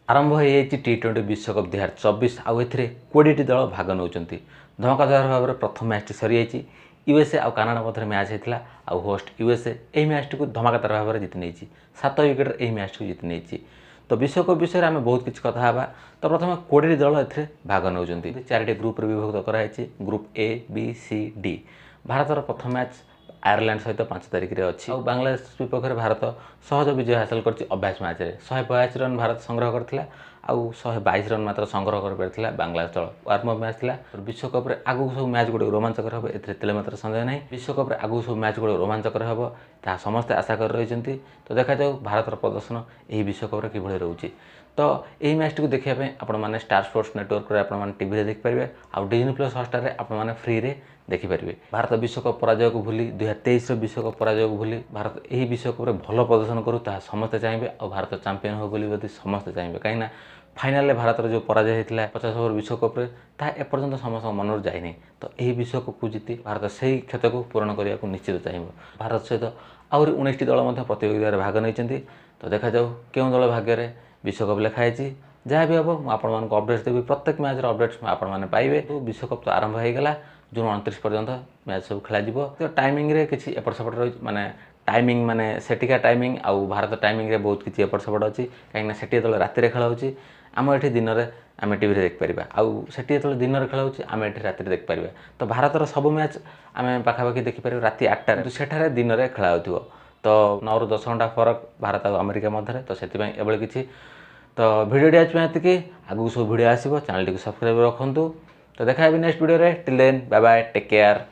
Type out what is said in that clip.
आरंभ हो T20 विश्वकप 2024 आउ ए 20 दल भाग नौ धमाकादार भाव में प्रथम मैच सरी जाइए यूएसए और कानाडा मध्य मैच होता आउ होस्ट यूएसए यही मैच टी धमाकादार भाव में जीति नहीं 7 विकेट यही मैच को जीति नहीं। तो विश्वकप विषय में आम बहुत किसी कथा हाँ। तो प्रथम 20 दल ए भाग नौ 4टी ग्रुप विभक्त कराई group A B C D. भारतर प्रथम मैच आयरलैंड सहित 5 तारिख में अच्छी और बांग्लादेश विपक्ष में भारत सहज विजय हासिल कर अभ्यास मैच में 182 रन भारत संग्रह करथिला आउ 122 रन मात्र संग्रह कर पारिथिला बांग्लादेश दल। वार्म अप मैच था विश्वकप में आगू सब मैच गुड़ रोमांचकर हम ए मात्र सन्देह नहीं। विश्वकप में आगू सब मैच गुड़ रोमांचकर हम ता समस्ते आशा कर रही। तो देखा जाऊ भारतर प्रदर्शन यही विश्वकप कि रोचे। तो यही मैच को देखापी आपने स्टार स्पोर्ट्स नेटवर्क आपने टीवी देखिपारे आउ डिज्नी प्लस हॉटस्टार आपने फ्री रे देखिपारे। भारत विश्वकप पराजय को भूली 2023 विश्वकप पराजय को भूली भारत यही विश्वकप में भल प्रदर्शन करूँ ता समस्ते चाहिए और भारत चैंपियन हो बोली समस्ते चाहिए कहीं फाइनाल भारत जो पराजय होता 50 ओवर विश्वकप ता एपर्यंत समस्त मन जाए। तो यही विश्वकप को जीति भारत से क्षत को पूरण करने को निश्चित चाहिए। भारत सहित आहरी 19टी दल प्रतियोगिता भाग नहीं। तो देखा जाऊ क्यों दल भाग्य विश्वकप लिखाई जहाँ भी हम मुझे अपडेट्स देवी प्रत्येक मैच अपडेट्स आपने पाइबे। तो विश्वकप तो आरंभ होगा जून 29 पर्यंत मैच सब खेल। तो टाइमिंग रे किसी एपट सेपट रही माने टाइमिंग माने सेटिका टाइमिंग आउ भारत टाइमिंग रे बहुत किसी एपट सेपट अच्छी कहीं सेठी जो राति खेल हो आम ये दिन में आम टी देखिपर आउ से जो दिन में खेल होम ये राति देखिपर। तो भारतर सब मैच आम पाखापाखि देखिपर राति 8टार तो सेठारे दिन में खेल हो। तो 9 ରୁ 10 घंटा फरक भारत और अमेरिका मध्य। तो से किसी तो भिडियो आज ये आगू सब भिडियो आसो चैनल टी सब्सक्राइब रखुँ। तो देखा next video till then bye bye take care.